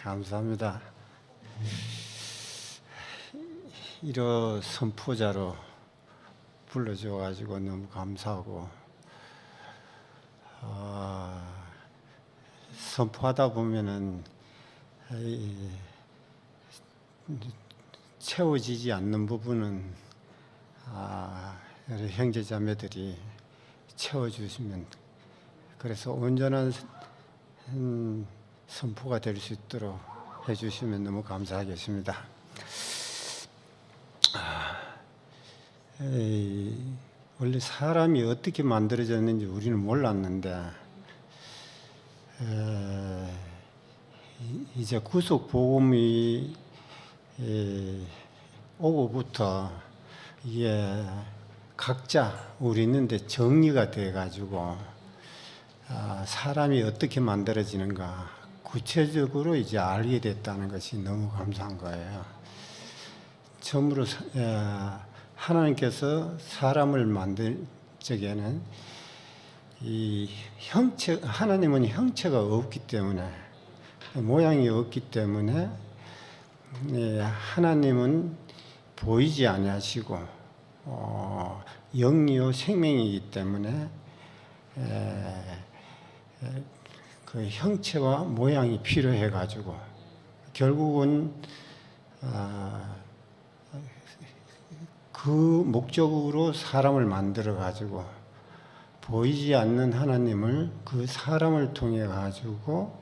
감사합니다. 이런 선포자로 불러줘가지고 너무 감사하고, 선포하다 보면은 채워지지 않는 부분은 여러 형제자매들이 채워주시면, 그래서 온전한 선포가 될 수 있도록 해주시면 너무 감사하겠습니다. 원래 사람이 어떻게 만들어졌는지 우리는 몰랐는데, 이제 구속 복음이 오고부터 이게 각자 우리 있는데 정리가 돼 가지고 사람이 어떻게 만들어지는가 구체적으로 이제 알게 됐다는 것이 너무 감사한 거예요. 처음으로 하나님께서 사람을 만들 적에는 이 형체, 하나님은 형체가 없기 때문에, 모양이 없기 때문에 하나님은 보이지 아니하시고 영이요 생명이기 때문에 그 형체와 모양이 필요해 가지고 결국은 그 목적으로 사람을 만들어 가지고 보이지 않는 하나님을 그 사람을 통해 가지고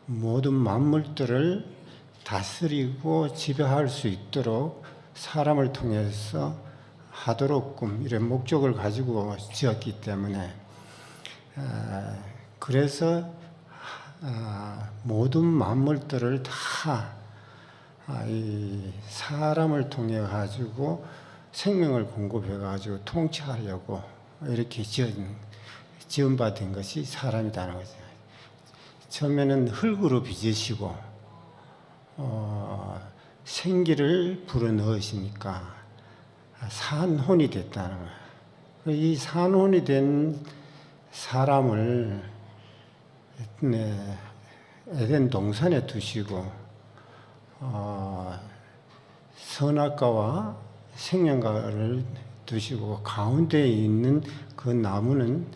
모든 만물들을 다스리고 지배할 수 있도록 사람을 통해서 하도록끔 이런 목적을 가지고 지었기 때문에, 그래서 모든 만물들을 다 이 사람을 통해 가지고 생명을 공급해 가지고 통치하려고 이렇게 지원받은 것이 사람이라는 거죠. 처음에는 흙으로 빚으시고 생기를 불어넣으시니까 산혼이 됐다는 거예요. 이 산혼이 된 사람을 에덴 동산에 두시고 선악과와 생명과를 두시고 가운데에 있는 그 나무는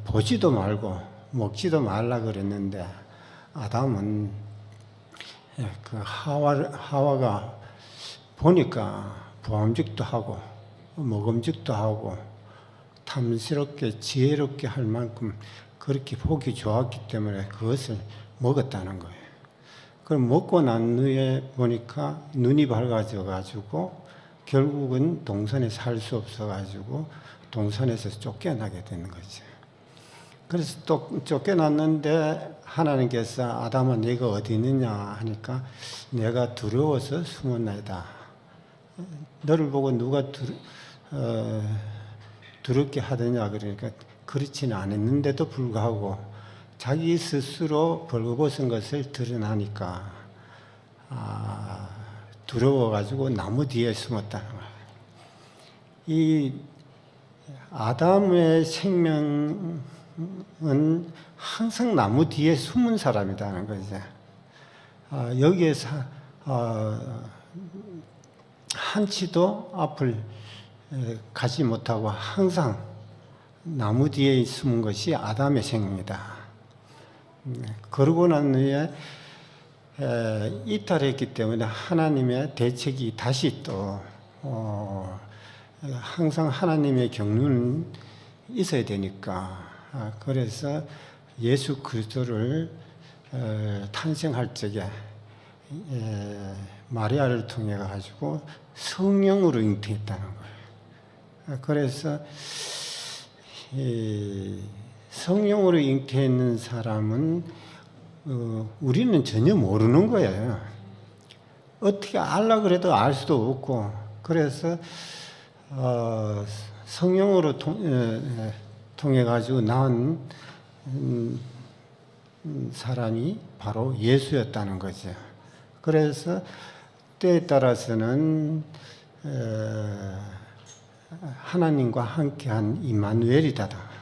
보지도 말고 먹지도 말라 그랬는데, 아담은 그 하와가 보니까 보암직도 하고 먹음직도 하고 탐스럽게 지혜롭게 할 만큼 그렇게 보기 좋았기 때문에 그것을 먹었다는 거예요. 그럼 먹고 난 후에 보니까 눈이 밝아져 가지고 결국은 동산에 살 수 없어 가지고 동산에서 쫓겨나게 되는 거죠. 그래서 또 쫓겨났는데 하나님께서 아담아 네가 어디 있느냐 하니까 내가 두려워서 숨었나이다. 너를 보고 누가 두렵게 하더냐 그러니까 그렇지는 않았는데도 불구하고 자기 스스로 벌거벗은 것을 드러나니까 두려워가지고 나무 뒤에 숨었다는 거예요. 이 아담의 생명은 항상 나무 뒤에 숨은 사람이라는 거죠. 여기에서 한치도 앞을 가지 못하고 항상 나무 뒤에 숨은 것이 아담의 생명이다. 그러고 난 후에 이탈했기 때문에 하나님의 대책이 다시 또 항상 하나님의 경륜은 있어야 되니까, 그래서 예수 그리스도를 탄생할 적에 마리아를 통해 가지고 성령으로 잉태했다는 거예요. 그래서 성령으로 잉태했는 사람은 우리는 전혀 모르는 거예요. 어떻게 알라 그래도 알 수도 없고, 그래서 성령으로 통해 가지고 낳은 사람이 바로 예수였다는 거죠. 그래서 때에 따라서는 하나님과 함께한 임마누엘이다.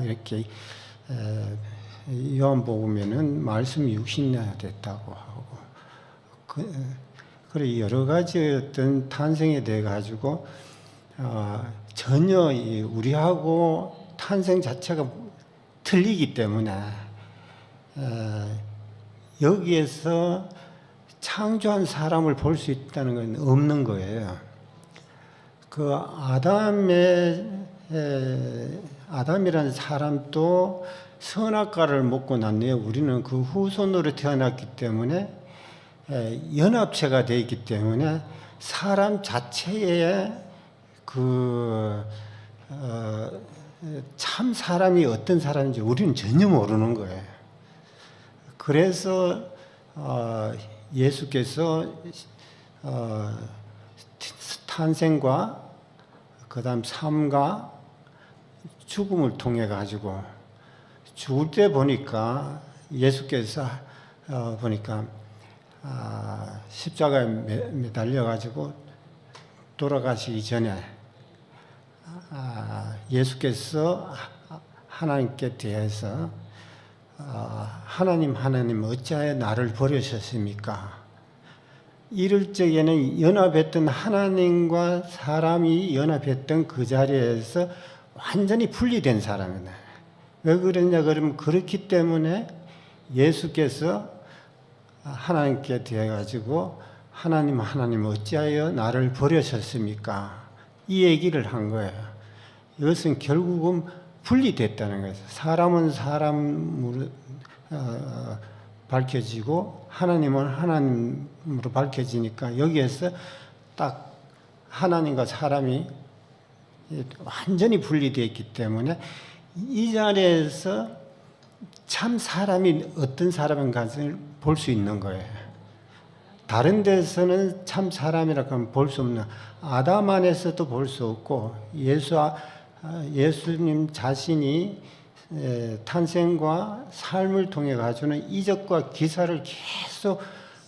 이렇게 요한복음에는 말씀이 육신이 됐다고 하고 그래 여러 가지 어떤 탄생에 대해 가지고 전혀 우리하고 탄생 자체가 틀리기 때문에 여기에서 창조한 사람을 볼 수 있다는 건 없는 거예요. 그 아담이라는 사람도 선악과를 먹고 난 후에 우리는 그 후손으로 태어났기 때문에 연합체가 되어 있기 때문에 사람 자체의 참 사람이 어떤 사람인지 우리는 전혀 모르는 거예요. 그래서 예수께서 탄생과 그다음 삶과 죽음을 통해 가지고 죽을 때 보니까 예수께서 보니까 십자가에 매달려 가지고 돌아가시기 전에 예수께서 하나님께 대해서 하나님 어찌하여 나를 버리셨습니까? 이럴 적에는 연합했던 하나님과 사람이 연합했던 그 자리에서 완전히 분리된 사람이다. 왜 그러냐 그러면 그렇기 때문에 예수께서 하나님께 대해 가지고 하나님 어찌하여 나를 버리셨습니까? 이 얘기를 한 거예요. 이것은 결국은 분리됐다는 거예요. 사람은 사람으로 밝혀지고 하나님은 하나님으로 밝혀지니까 여기에서 딱 하나님과 사람이 완전히 분리되어 있기 때문에 이 자리에서 참 사람이 어떤 사람인가를 볼 수 있는 거예요. 다른 데서는 참 사람이라고 하면 볼 수 없는 아담 안에서도 볼 수 없고 예수님 자신이 탄생과 삶을 통해 가지고는 이적과 기사를 계속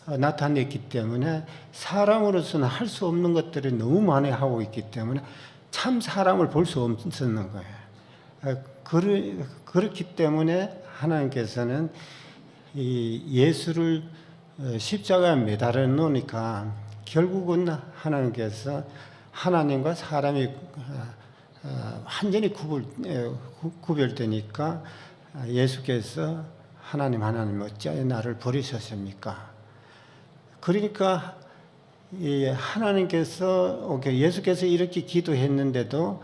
나타냈기 때문에 사람으로서는 할 수 없는 것들을 너무 많이 하고 있기 때문에 참 사람을 볼 수 없었는 거예요. 그렇기 때문에 하나님께서는 이 예수를 십자가에 매달아 놓으니까 결국은 하나님께서 하나님과 사람이 완전히 구별되니까 예수께서 하나님 어찌하여 나를 버리셨습니까? 그러니까 하나님께서 예수께서 이렇게 기도했는데도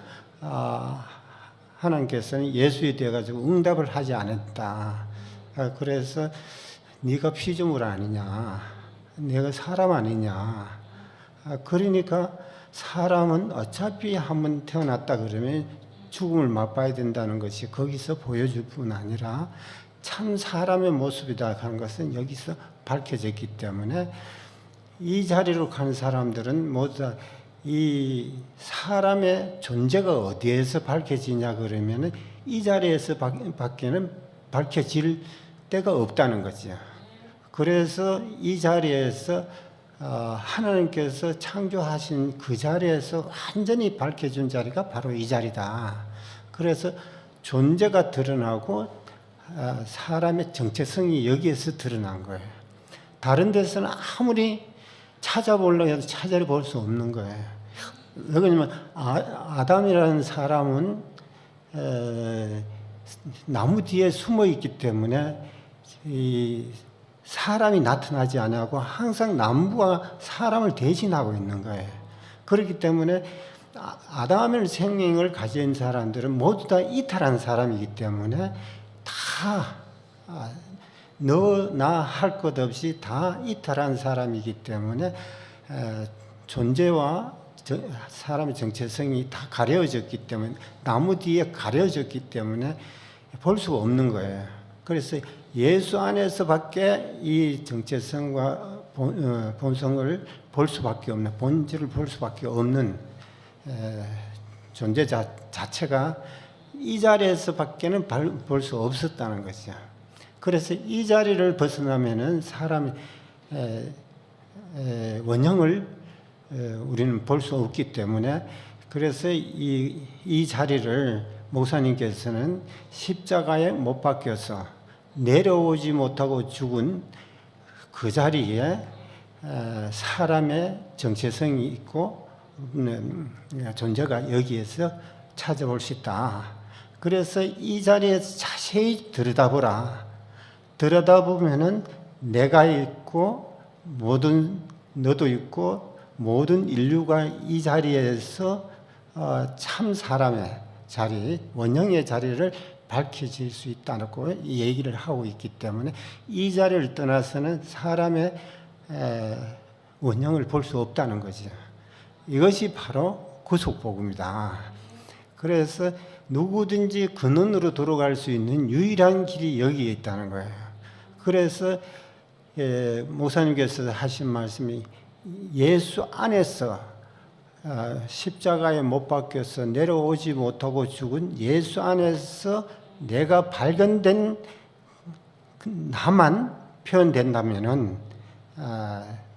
하나님께서는 예수에 대해 가지고 응답을 하지 않았다. 그래서 네가 피조물 아니냐, 내가 사람 아니냐. 그러니까 사람은 어차피 한번 태어났다 그러면 죽음을 맛봐야 된다는 것이 거기서 보여줄 뿐 아니라 참 사람의 모습이다 하는 것은 여기서 밝혀졌기 때문에 이 자리로 간 사람들은 모두 다 이 사람의 존재가 어디에서 밝혀지냐 그러면은 이 자리에서 밖에는 밝혀질 때가 없다는 거죠. 그래서 이 자리에서 하나님께서 창조하신 그 자리에서 완전히 밝혀준 자리가 바로 이 자리다. 그래서 존재가 드러나고 사람의 정체성이 여기에서 드러난 거예요. 다른 데서는 아무리 찾아보려고 해도 찾아볼 수 없는 거예요. 왜냐하면 아담이라는 사람은 나무 뒤에 숨어 있기 때문에 이 사람이 나타나지 않고 항상 나무가 사람을 대신하고 있는 거예요. 그렇기 때문에 아담의 생명을 가진 사람들은 모두 다 이탈한 사람이기 때문에 다 너 나 할 것 없이 다 이탈한 사람이기 때문에 존재와 사람의 정체성이 다 가려졌기 때문에 나무 뒤에 가려졌기 때문에 볼 수가 없는 거예요. 그래서 예수 안에서밖에 이 정체성과 본성을 볼 수밖에 없는, 본질을 볼 수밖에 없는 존재 자체가 이 자리에서밖에는 볼 수 없었다는 것이죠. 그래서 이 자리를 벗어나면은 사람의 원형을 우리는 볼 수 없기 때문에 그래서 이 자리를 목사님께서는 십자가에 못 박혀서 내려오지 못하고 죽은 그 자리에 사람의 정체성이 있고 존재가 여기에서 찾아볼 수 있다. 그래서 이 자리에서 자세히 들여다보라. 들여다보면은 내가 있고 너도 있고 모든 인류가 이 자리에서 참 사람의 자리, 원형의 자리를 밝혀질 수 있다고 이 얘기를 하고 있기 때문에 이 자리를 떠나서는 사람의 원형을 볼 수 없다는 거죠. 이것이 바로 구속복음이다. 그래서 누구든지 근원으로 돌아갈 수 있는 유일한 길이 여기에 있다는 거예요. 그래서 목사님께서 하신 말씀이 예수 안에서 십자가에 못 박혀서 내려오지 못하고 죽은 예수 안에서 내가 발견된 나만 표현된다면은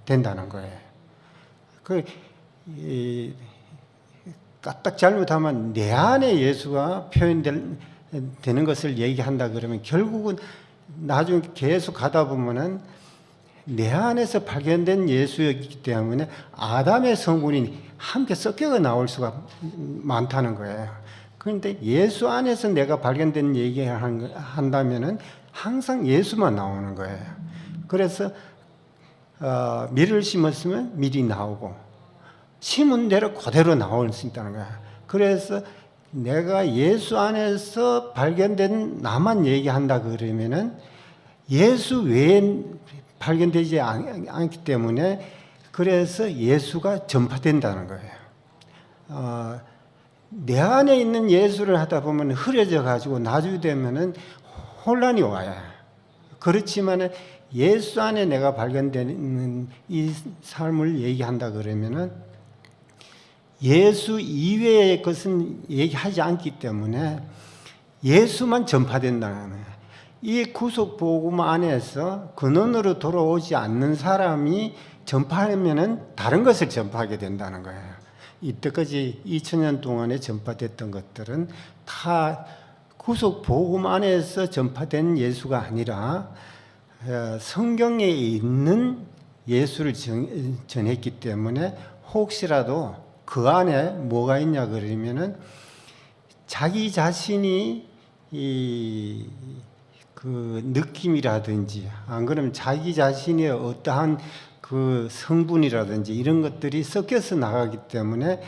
된다는 거예요. 까딱 잘못하면 내 안에 예수가 표현되는 것을 얘기한다 그러면 결국은 나중에 계속 가다 보면은 내 안에서 발견된 예수였기 때문에 아담의 성분이 함께 섞여 나올 수가 많다는 거예요. 그런데 예수 안에서 내가 발견된 얘기를 한다면은 항상 예수만 나오는 거예요. 그래서 밀을 심었으면 밀이 나오고 심은 대로 그대로 나올 수 있다는 거야. 그래서 내가 예수 안에서 발견된 나만 얘기한다 그러면은 예수 외에 발견되지 않기 때문에 그래서 예수가 전파된다는 거예요. 내 안에 있는 예수를 하다 보면 흐려져 가지고 나중에 되면은 혼란이 와요. 그렇지만 예수 안에 내가 발견되는 이 삶을 얘기한다 그러면은 예수 이외의 것은 얘기하지 않기 때문에 예수만 전파된다는 거예요. 이 구속 복음 안에서 근원으로 돌아오지 않는 사람이 전파하면은 다른 것을 전파하게 된다는 거예요. 이때까지 2000년 동안에 전파됐던 것들은 다 구속 복음 안에서 전파된 예수가 아니라 성경에 있는 예수를 전했기 때문에 혹시라도 그 안에 뭐가 있냐 그러면은 자기 자신이 그 느낌이라든지 안 그러면 자기 자신의 어떠한 그 성분이라든지 이런 것들이 섞여서 나가기 때문에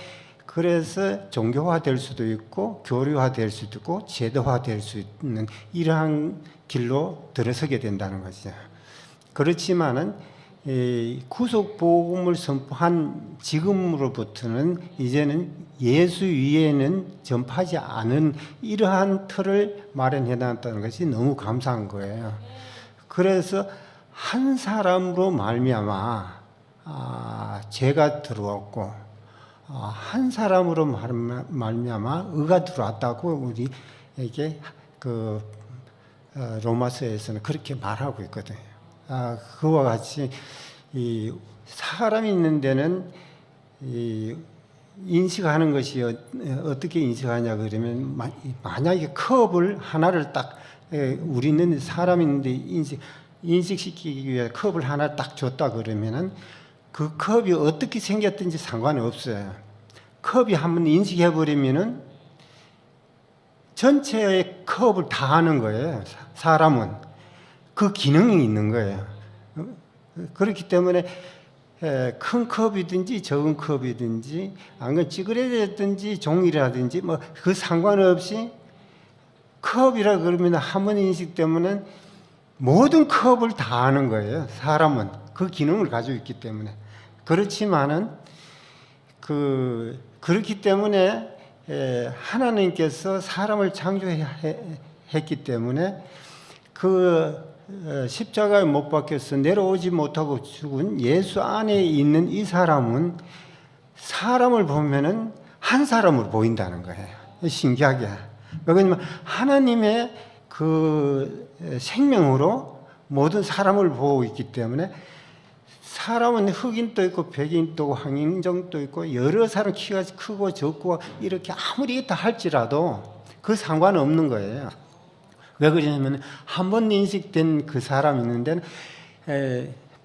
그래서 종교화될 수도 있고 교류화될 수도 있고 제도화될 수 있는 이러한 길로 들어서게 된다는 거죠. 그렇지만은 구속 복음을 선포한 지금으로부터는 이제는 예수 위에는 전파하지 않은 이러한 틀을 마련해 놨다는 것이 너무 감사한 거예요. 그래서 한 사람으로 말미암아 죄가 들어왔고 한 사람으로 말미암아 의가 들어왔다고 우리에게 그 로마서에서는 그렇게 말하고 있거든요. 그와 같이 이 사람이 있는 데는 인식하는 것이 어떻게 인식하냐 그러면 만약에 컵을 하나를 딱 우리는 사람인데 인식시키기 위해 컵을 하나 딱 줬다 그러면은 그 컵이 어떻게 생겼든지 상관이 없어요. 컵이 한번 인식해 버리면은 전체의 컵을 다 하는 거예요. 사람은 그 기능이 있는 거예요. 그렇기 때문에 큰 컵이든지 적은 컵이든지 아니면 찌그러졌든지 종이라든지 뭐 그 상관없이 컵이라 그러면 한 번 인식되면은 모든 컵을 다 하는 거예요. 사람은 그 기능을 가지고 있기 때문에. 그렇지만은 그렇기 때문에 하나님께서 사람을 창조했기 때문에 십자가에 못 박혀서 내려오지 못하고 죽은 예수 안에 있는 이 사람은 사람을 보면은 한 사람으로 보인다는 거예요. 신기하게. 왜냐면 하나님의 그 생명으로 모든 사람을 보고 있기 때문에 사람은 흑인도 있고 백인도 있고 황인종도 있고 여러 사람 키가 크고 적고 이렇게 아무리 있다 할지라도 그 상관없는 거예요. 왜 그러냐면 한 번 인식된 그 사람이 있는데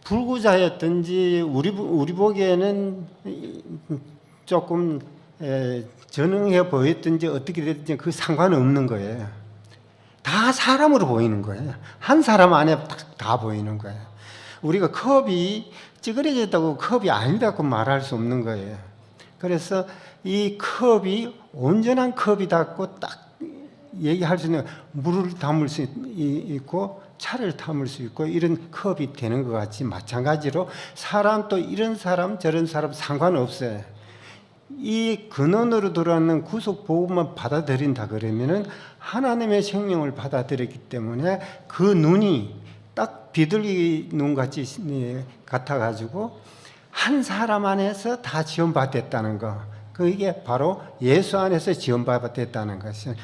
불구자였든지 우리 보기에는 조금 전능해 보였든지 어떻게 됐든지 그 상관없는 거예요. 다 사람으로 보이는 거예요. 한 사람 안에 다 보이는 거예요. 우리가 컵이 찌그러졌다고 컵이 아니다고 말할 수 없는 거예요. 그래서 이 컵이 온전한 컵이다고 딱 얘기할 수 있는, 물을 담을 수 있고 차를 담을 수 있고 이런 컵이 되는 것 같이, 마찬가지로 사람도 이런 사람 저런 사람 상관없어요. 이 근원으로 들어왔는 구속 복음만 받아들인다 그러면은 하나님의 생명을 받아들였기 때문에 그 눈이 딱 비둘기 눈 같이 같아 가지고 한 사람 안에서 다 지원받았다는 거, 그게 바로 예수 안에서 지원받았다는 것이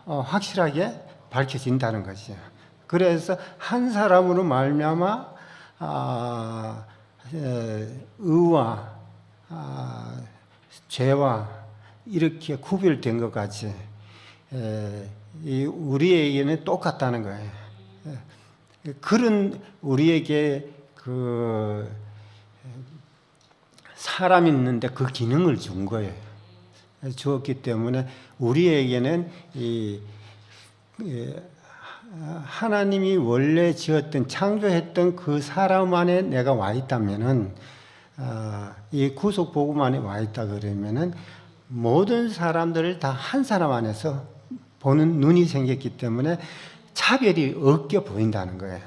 확실하게 밝혀진다는 것이에요. 그래서 한 사람으로 말미암아 의와 죄와 이렇게 구별된 것 같이 우리에게는 똑같다는 거예요. 그런 우리에게 그 사람이 있는데 그 기능을 준 거예요. 주었기 때문에 우리에게는 하나님이 원래 지었던, 창조했던 그 사람 안에 내가 와 있다면은, 이 구속 복음 안에 와 있다 그러면은 모든 사람들을 다 한 사람 안에서 보는 눈이 생겼기 때문에 차별이 없게 보인다는 거예요.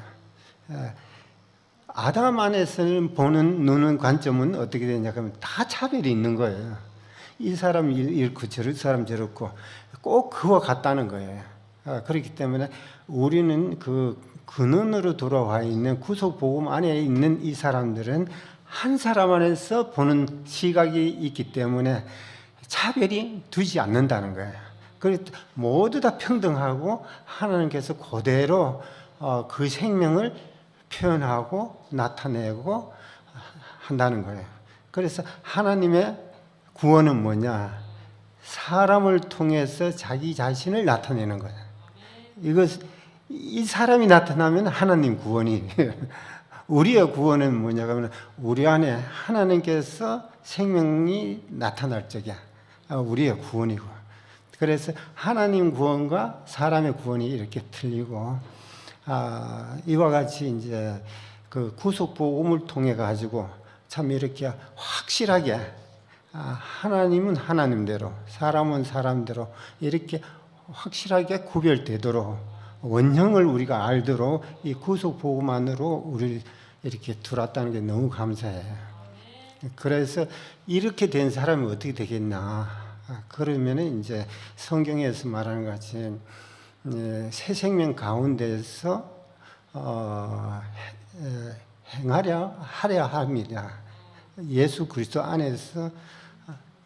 아담 안에서는 보는 눈은 관점은 어떻게 되냐 하면 다 차별이 있는 거예요. 이 사람 이렇고 저런 사람 저렇고 꼭 그와 같다는 거예요. 그렇기 때문에 우리는 그 근원으로 돌아와 있는 구속 복음 안에 있는 이 사람들은 한 사람 안에서 보는 시각이 있기 때문에 차별이 두지 않는다는 거예요. 그래서 모두 다 평등하고 하나님께서 그대로 그 생명을 표현하고 나타내고 한다는 거예요. 그래서 하나님의 구원은 뭐냐? 사람을 통해서 자기 자신을 나타내는 거예요. 이 사람이 나타나면 하나님 구원이 우리의 구원은 뭐냐 하면 우리 안에 하나님께서 생명이 나타날 적이야. 우리의 구원이고. 그래서 하나님 구원과 사람의 구원이 이렇게 틀리고, 이와 같이 이제 그 구속 복음을 통해 가지고 참 이렇게 확실하게 하나님은 하나님대로, 사람은 사람대로 이렇게 확실하게 구별되도록, 원형을 우리가 알도록 이 구속 복음 안으로 우리 이렇게 들어왔다는 게 너무 감사해요. 그래서 이렇게 된 사람이 어떻게 되겠나? 그러면은 이제 성경에서 말하는 것 같이 새 생명 가운데서 행하려 하려 함이라. 예수 그리스도 안에서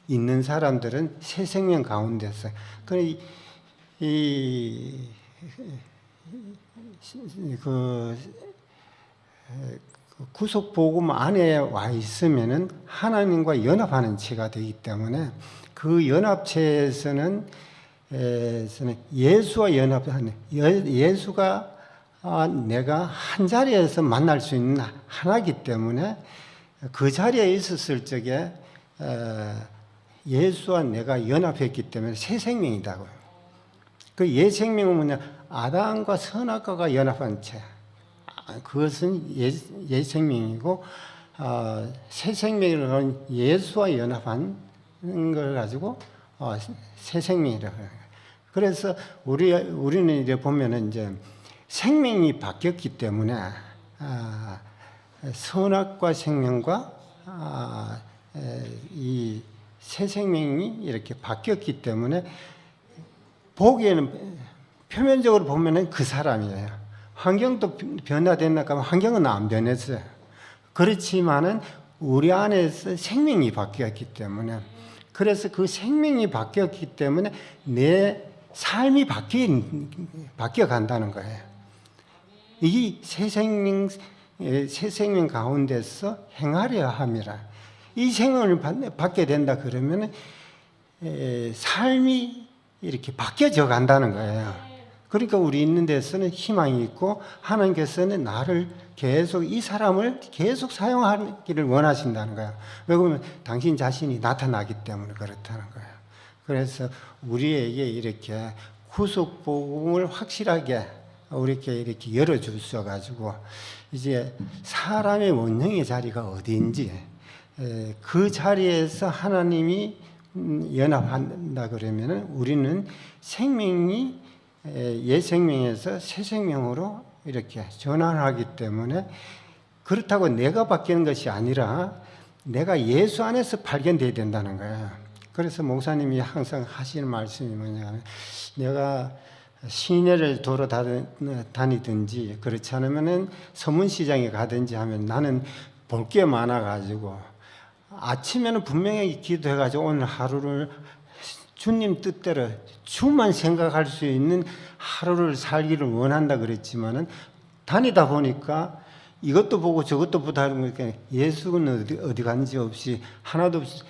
있는 사람들은 새 생명 가운데서 그 구속 복음 안에 와 있으면은 하나님과 연합하는 체가 되기 때문에 그 연합체에서는 예수와 연합하는, 예수가 내가 한 자리에서 만날 수 있는 하나이기 때문에 그 자리에 있었을 적에 예수와 내가 연합했기 때문에 새 생명이다고요. 그 옛 생명은 뭐냐? 아담과 선악과가 연합한 채. 그것은 옛 생명이고, 새 생명이라는 예수와 연합한 걸 가지고 새 생명이라고 해요. 그래서 우리는 이제 보면은 이제 생명이 바뀌었기 때문에 선악과 생명과 이 새 생명이 이렇게 바뀌었기 때문에 보기에는 표면적으로 보면은 그 사람이에요. 환경도 변화됐나 하면 환경은 안 변했어요. 그렇지만은 우리 안에서 생명이 바뀌었기 때문에, 그래서 그 생명이 바뀌었기 때문에 내 삶이 바뀌어 간다는 거예요. 이 새 생명 가운데서 행하려 함이라. 이 생명을 받게 된다 그러면 삶이 이렇게 바뀌어져 간다는 거예요. 그러니까 우리 있는 데서는 희망이 있고 하나님께서는 나를 계속 이 사람을 계속 사용하기를 원하신다는 거야. 왜 그러면 당신 자신이 나타나기 때문에 그렇다는 거야. 그래서 우리에게 이렇게 구속 복음을 확실하게 우리에게 이렇게 열어주셔 가지고 이제 사람의 원형의 자리가 어디인지 그 자리에서 하나님이 연합한다 그러면은 우리는 생명이 옛 생명에서 새 생명으로 이렇게 전환하기 때문에 그렇다고 내가 바뀌는 것이 아니라 내가 예수 안에서 발견돼야 된다는 거예요. 그래서 목사님이 항상 하시는 말씀이 뭐냐면 내가 시내를 돌아다니든지 그렇지 않으면은 서문시장에 가든지 하면 나는 볼 게 많아가지고 아침에는 분명히 기도해가지고 오늘 하루를 주님 뜻대로 주만 생각할 수 있는 하루를 살기를 원한다 그랬지만은 다니다 보니까 이것도 보고 저것도 보다 보니까 예수는 어디 간지 없이 하나도 없이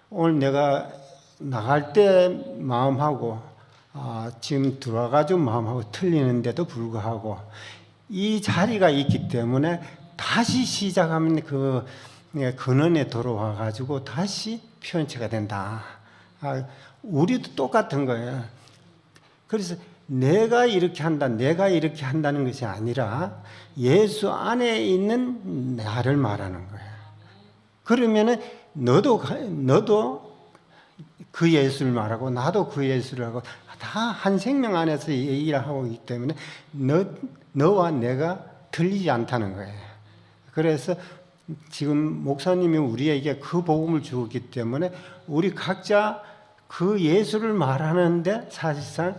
오늘 내가 나갈 때 마음하고 지금 들어와가지고 마음하고 틀리는데도 불구하고 이 자리가 있기 때문에 다시 시작하면 그 근원에 돌아와가지고 다시 표현체가 된다. 우리도 똑같은 거예요. 그래서 내가 이렇게 한다, 내가 이렇게 한다는 것이 아니라 예수 안에 있는 나를 말하는 거예요. 그러면은 너도 그 예수를 말하고 나도 그 예수를 하고 다 한 생명 안에서 얘기를 하고 있기 때문에 너와 내가 틀리지 않다는 거예요. 그래서 지금 목사님이 우리에게 그 복음을 주었기 때문에 우리 각자 그 예수를 말하는데 사실상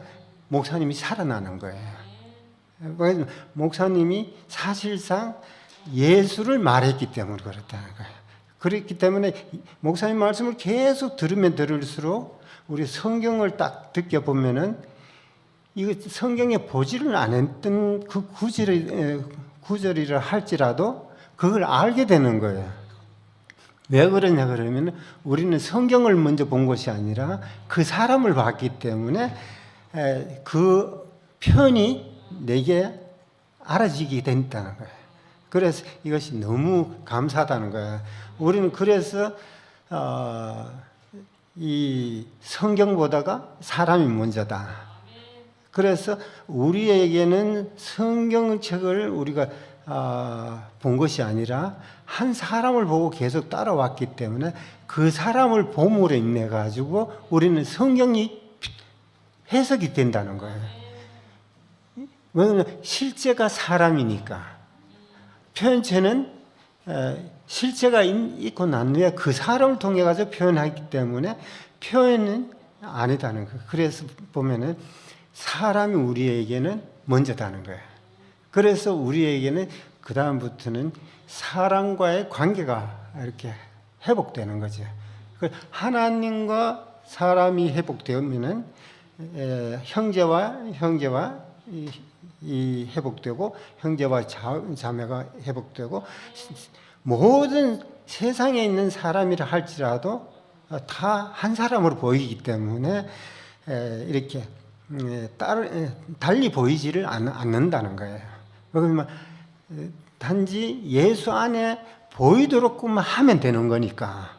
목사님이 살아나는 거예요. 그래서 목사님이 사실상 예수를 말했기 때문에 그렇다는 거예요. 그렇기 때문에 목사님 말씀을 계속 들으면 들을수록 우리 성경을 딱 듣게 보면은 이거 성경에 보지를 않았던 그 구절이라 할지라도 그걸 알게 되는 거예요. 왜 그러냐 그러면 우리는 성경을 먼저 본 것이 아니라 그 사람을 봤기 때문에 그 편이 내게 알아지게 된다는 거예요. 그래서 이것이 너무 감사하다는 거예요. 우리는 그래서 이 성경보다가 사람이 먼저다. 그래서 우리에게는 성경책을 우리가 본 것이 아니라 한 사람을 보고 계속 따라왔기 때문에 그 사람을 봄으로 인해 가지고 우리는 성경이 해석이 된다는 거예요. 왜냐하면 실제가 사람이니까 표현체는 실제가 있고 난 후에 그 사람을 통해 가지고 표현하기 때문에 표현은 아니다는 거예요. 그래서 보면은 사람이 우리에게는 먼저다는 거예요. 그래서 우리에게는 그 다음부터는 사람과의 관계가 이렇게 회복되는 거죠. 하나님과 사람이 회복되면은 형제와 이 회복되고 형제와 자매가 회복되고 모든 세상에 있는 사람이라 할지라도 다 한 사람으로 보이기 때문에 이렇게 달리 보이지를 않는다는 거예요. 그러면 단지 예수 안에 보이도록만 하면 되는 거니까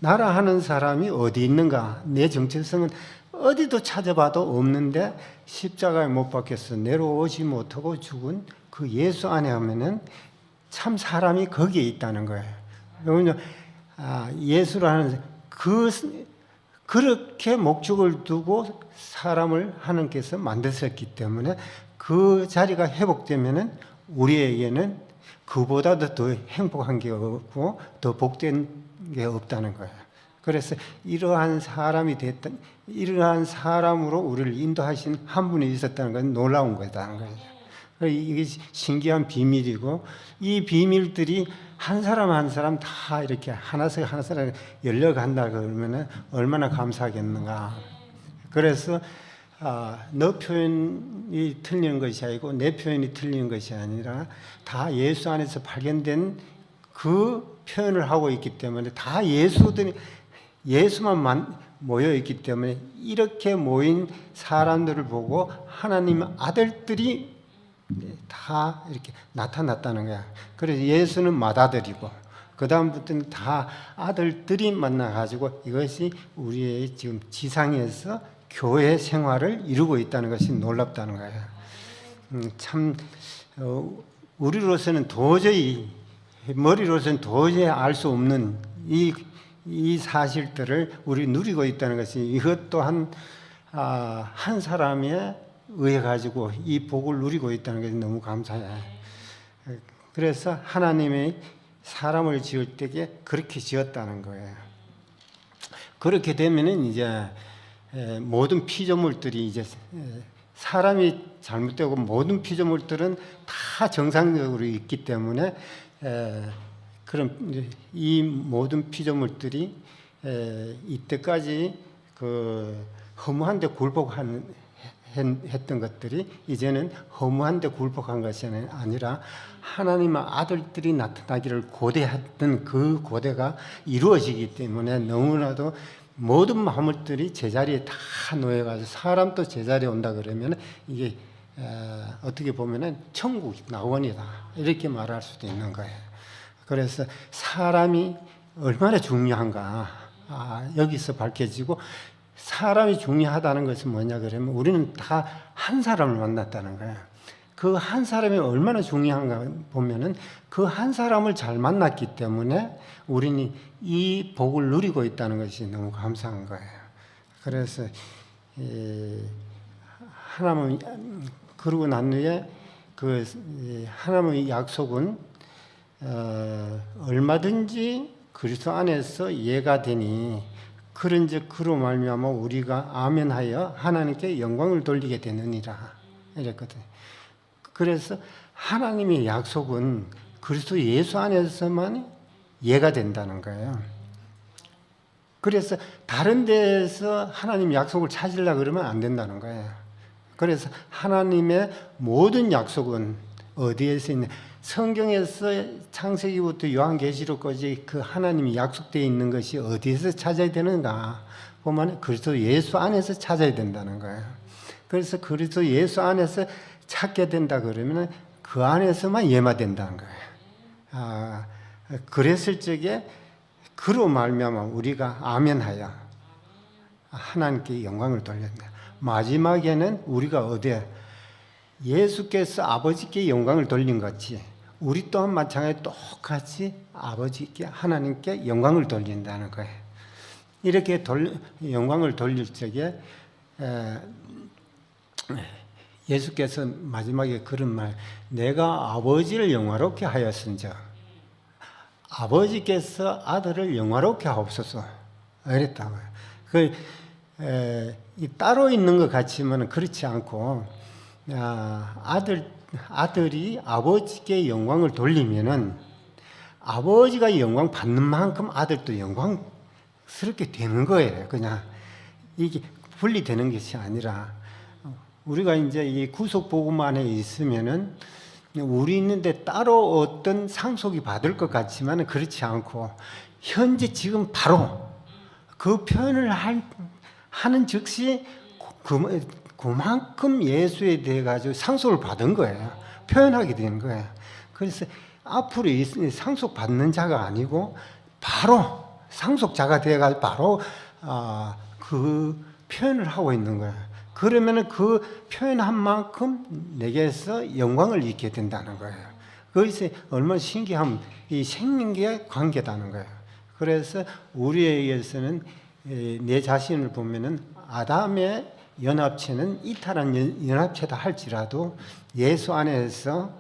나라 하는 사람이 어디 있는가? 내 정체성은 어디도 찾아봐도 없는데 십자가에 못 박혀서 내려오지 못하고 죽은 그 예수 안에 하면은 참 사람이 거기에 있다는 거예요. 왜냐하면 예수라는 그렇게 목적을 두고 사람을 하나님께서 만드셨기 때문에 그 자리가 회복되면은 우리에게는 그보다도 더 행복한 게 없고 더 복된 게 없다는 거예요. 그래서 이러한 사람으로 우리를 인도하신 한 분이 있었다는 건 놀라운 거다는 거예요. 이게 신기한 비밀이고 이 비밀들이 한 사람 한 사람 다 이렇게 하나씩 열려간다 그러면은 얼마나 감사하겠는가. 그래서 너 표현이 틀리는 것이 아니고 내 표현이 틀리는 것이 아니라 다 예수 안에서 발견된 그 표현을 하고 있기 때문에 다 예수만 모여 있기 때문에 이렇게 모인 사람들을 보고 하나님 아들들이 다 이렇게 나타났다는 거야. 그래서 예수는 맏아들이고 그 다음부터는 다 아들들이 만나가지고 이것이 우리의 지금 지상에서 교회 생활을 이루고 있다는 것이 놀랍다는 거예요. 참 우리로서는 도저히 머리로서는 도저히 알 수 없는 이 사실들을 우리 누리고 있다는 것이 이것 또한 한 사람에 의해 가지고 이 복을 누리고 있다는 것이 너무 감사해. 그래서 하나님의 사람을 지을 때에 그렇게 지었다는 거예요. 그렇게 되면은 이제 모든 피조물들이 이제 사람이 잘못되고 모든 피조물들은 다 정상적으로 있기 때문에 그럼 이 모든 피조물들이 이때까지 그 허무한데 했던 것들이 이제는 허무한데 굴복한 것이 아니라 하나님의 아들들이 나타나기를 고대했던 그 고대가 이루어지기 때문에 너무나도 모든 만물들이 제자리에 다 놓여가지고 사람도 제자리에 온다 그러면 이게 어떻게 보면은 천국 낙원이다 이렇게 말할 수도 있는 거예요. 그래서 사람이 얼마나 중요한가 여기서 밝혀지고 사람이 중요하다는 것은 뭐냐 그러면 우리는 다 한 사람을 만났다는 거예요. 그 한 사람이 얼마나 중요한가 보면은 그 한 사람을 잘 만났기 때문에 우리는 이 복을 누리고 있다는 것이 너무 감사한 거예요. 그래서 하나님 그러고 난 후에 그 하나님의 약속은 얼마든지 그리스도 안에서 예가 되니 그런즉 그로 말미암아 우리가 아멘하여 하나님께 영광을 돌리게 되느니라 이랬거든요. 그래서 하나님의 약속은 그리스도 예수 안에서만 예가 된다는 거예요. 그래서 다른 데에서 하나님 약속을 찾으려고 그러면 안 된다는 거예요. 그래서 하나님의 모든 약속은 어디에서 있냐? 성경에서 창세기부터 요한계시록까지 그 하나님이 약속되어 있는 것이 어디에서 찾아야 되는가 보면 그리스도 예수 안에서 찾아야 된다는 거예요. 그래서 그리스도 예수 안에서 찾게 된다 그러면 그 안에서만 예마된다는 거예요. 그랬을 적에 그로 말미암아 우리가 아멘하여 하나님께 영광을 돌린다. 마지막에는 우리가 어디에 예수께서 아버지께 영광을 돌린 것이 우리 또한 마찬가지로 똑같이 아버지께 하나님께 영광을 돌린다는 거예요. 이렇게 영광을 돌릴 적에 예수께서 마지막에 그런 말, 내가 아버지를 영화롭게 하였은즉 아버지께서 아들을 영화롭게 하옵소서 이랬다고요. 따로 있는 것 같지만 그렇지 않고 아들이 아버지께 영광을 돌리면은 아버지가 영광 받는 만큼 아들도 영광스럽게 되는 거예요. 그냥 이게 분리되는 것이 아니라 우리가 이제 이 구속 복음 안에 있으면은 우리 있는데 따로 어떤 상속이 받을 것 같지만 그렇지 않고 현재 지금 바로 그 표현을 하는 즉시 그만큼 예수에 대해 가지고 상속을 받은 거예요. 표현하게 되는 거예요. 그래서 앞으로 상속 받는 자가 아니고 바로 상속자가 되어 가지고 바로 그 표현을 하고 있는 거예요. 그러면은 그 표현한 만큼 내게서 영광을 잊게 된다는 거예요. 그것이 얼마나 신기한 이 생명의 관계다는 거예요. 그래서 우리에게서는 내 자신을 보면은 아담의 연합체는 이탈한 연합체다 할지라도 예수 안에서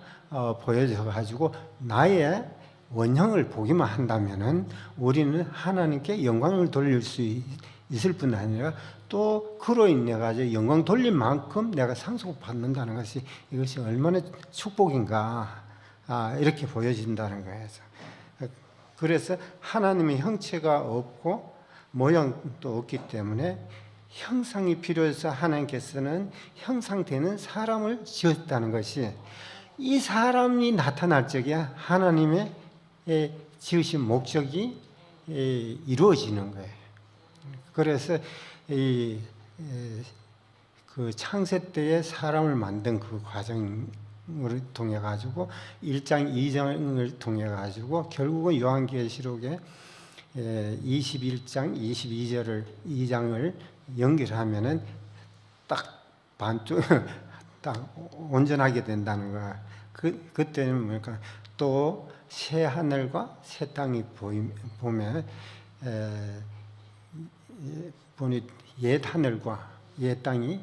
보여져 가지고 나의 원형을 보기만 한다면은 우리는 하나님께 영광을 돌릴 수 있을 뿐 아니라 또 그로 인해 가지고 영광 돌린 만큼 내가 상속받는다는 것이 이것이 얼마나 축복인가 이렇게 보여진다는 거예요. 그래서 하나님의 형체가 없고 모양도 없기 때문에 형상이 필요해서 하나님께서는 형상되는 사람을 지었다는 것이 이 사람이 나타날 적에 하나님의 지으신 목적이 이루어지는 거예요. 그래서 그 창세 때에 사람을 만든 그 과정을 통해 가지고 1장, 2장을 통해 가지고 결국은 요한계시록에 21장, 2장을 연결하면은 딱 반쪽 딱 온전하게 된다는 거야. 그때는 뭐니까 또 새 하늘과 새 땅이 보면 보니 옛 하늘과 옛 땅이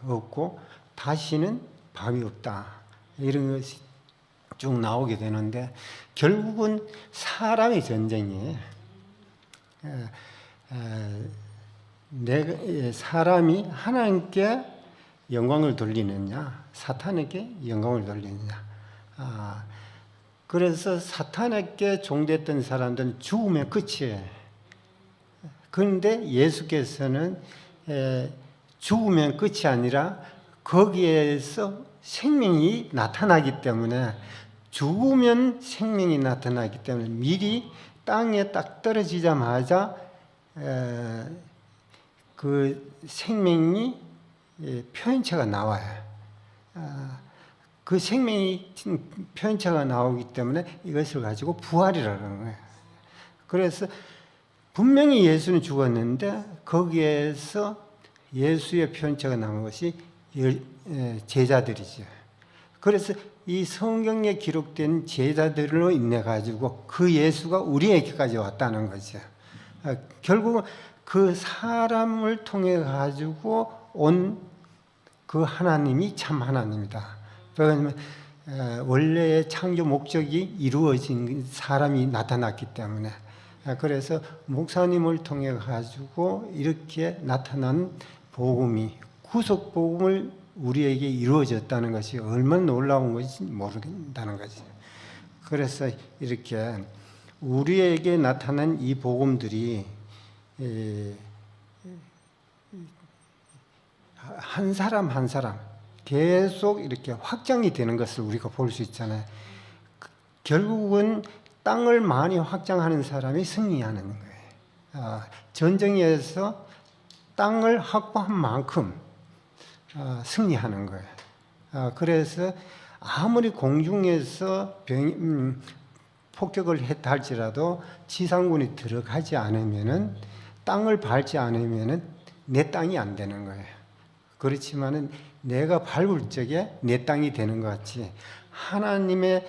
없고 다시는 밤이 없다. 이런 것이 쭉 나오게 되는데 결국은 사람의 전쟁이에요. 사람이 하나님께 영광을 돌리느냐, 사탄에게 영광을 돌리느냐. 그래서 사탄에게 종됐던 사람들은 죽음의 끝이에요. 그런데 예수께서는 죽으면 끝이 아니라 거기에서 생명이 나타나기 때문에 죽으면 생명이 나타나기 때문에 미리 땅에 딱 떨어지자마자 그 생명이 표현체가 나와요. 그 생명이 표현체가 나오기 때문에 이것을 가지고 부활이라는 거예요. 그래서 분명히 예수는 죽었는데 거기에서 예수의 표현체가 나온 것이 제자들이죠. 그래서 이 성경에 기록된 제자들로 인해 가지고 그 예수가 우리에게까지 왔다는 거죠. 결국은 그 사람을 통해 가지고 온 그 하나님이 참 하나님이다. 왜냐하면 원래의 창조 목적이 이루어진 사람이 나타났기 때문에. 그래서 목사님을 통해 가지고 이렇게 나타난 복음이 구속 복음을 우리에게 이루어졌다는 것이 얼마나 놀라운 것인지 모른다는 거죠. 그래서 이렇게 우리에게 나타난 이 복음들이 한 사람 한 사람 계속 이렇게 확장이 되는 것을 우리가 볼 수 있잖아요. 결국은 땅을 많이 확장하는 사람이 승리하는 거예요. 전쟁에서 땅을 확보한 만큼 승리하는 거예요. 그래서 아무리 공중에서 폭격을 했다 할지라도 지상군이 들어가지 않으면은 땅을 밟지 않으면은 내 땅이 안 되는 거예요. 그렇지만은 내가 밟을 적에 내 땅이 되는 것 같이 하나님의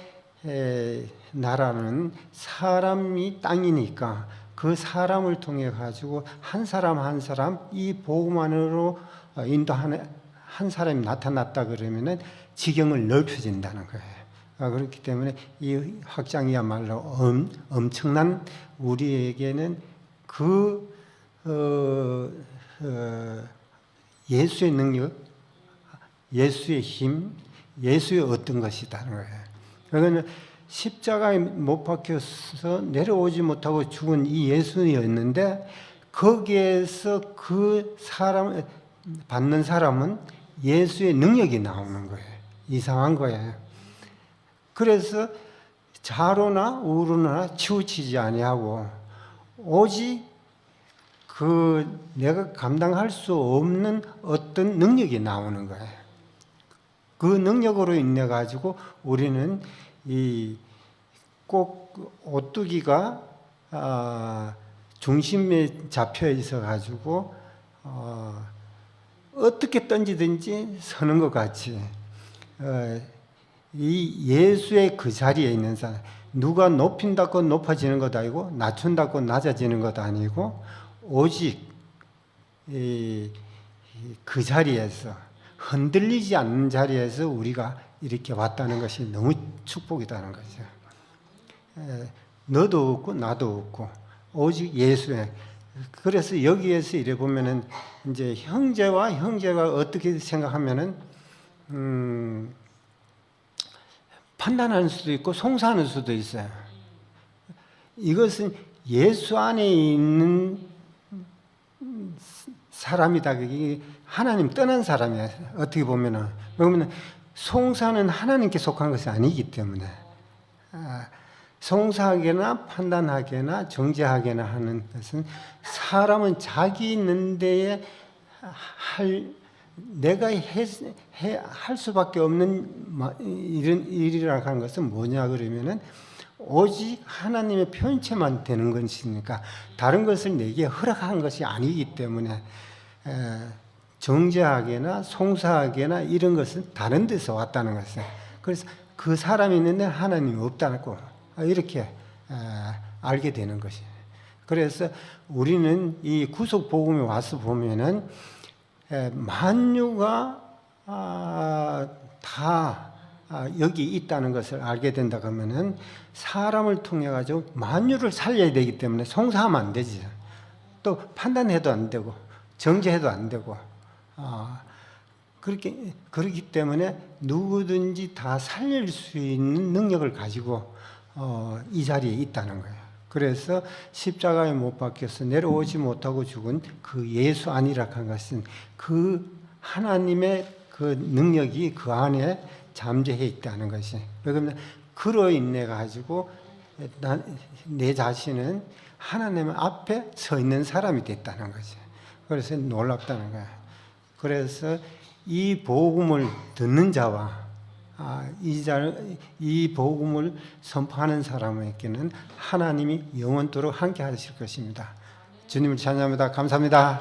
나라는 사람이 땅이니까 그 사람을 통해 가지고 한 사람 한 사람 이 복음 안으로 인도하는 한 사람이 나타났다 그러면은 지경을 넓혀진다는 거예요. 그렇기 때문에 이 확장이야말로 엄청난 우리에게는 그 예수의 능력, 예수의 힘, 예수의 어떤 것이다는 거예요. 그러니까 십자가에 못 박혀서 내려오지 못하고 죽은 이 예수였는데 거기에서 그 사람 받는 사람은 예수의 능력이 나오는 거예요. 이상한 거예요. 그래서 좌로나 우로나 치우치지 아니하고 오직 그 내가 감당할 수 없는 어떤 능력이 나오는 거예요. 그 능력으로 인해 가지고 우리는 이 꼭 오뚜기가 중심에 잡혀 있어 가지고 어떻게 던지든지 서는 것 같이 이 예수의 그 자리에 있는 사람, 누가 높인다고 높아지는 것도 아니고 낮춘다고 낮아지는 것도 아니고 오직 그 자리에서 흔들리지 않는 자리에서 우리가 이렇게 왔다는 것이 너무 축복이라는 거죠. 너도 없고 나도 없고 오직 예수의. 그래서 여기에서 이래 보면은 이제 형제가 어떻게 생각하면은 판단하는 수도 있고 송사하는 수도 있어요. 이것은 예수 안에 있는 사람이다. 그게 하나님 떠난 사람이야. 어떻게 보면은. 그러면 송사는 하나님께 속한 것이 아니기 때문에. 송사하게나 판단하게나 정죄하게나 하는 것은 사람은 자기 있는 데에 내가 할 수밖에 없는 이런 일이라고 하는 것은 뭐냐 그러면은 오직 하나님의 편체만 되는 것이니까 다른 것을 내게 허락한 것이 아니기 때문에 정죄하게나 송사하게나 이런 것은 다른 데서 왔다는 것이에요. 그래서 그 사람이 있는데 하나님이 없다고 이렇게 알게 되는 것이에요. 그래서 우리는 이 구속 복음에 와서 보면은 만유가 다 여기 있다는 것을 알게 된다 그러면은 사람을 통해 가지고 만유를 살려야 되기 때문에 송사하면 안 되지. 또 판단해도 안 되고 정죄해도 안 되고 그렇기 때문에 누구든지 다 살릴 수 있는 능력을 가지고 이 자리에 있다는 거예요. 그래서 십자가에 못 박혀서 내려오지 못하고 죽은 그 예수 아니라 한 것은 그 하나님의 그 능력이 그 안에 잠재해 있다는 것이. 그러면 그로 인해 가지고 내 자신은 하나님 앞에 서 있는 사람이 됐다는 거지. 그래서 놀랍다는 거야. 그래서 이 복음을 듣는 자와 이 복음을 선포하는 사람에게는 하나님이 영원토록 함께 하실 것입니다. 주님을 찬양합니다. 감사합니다.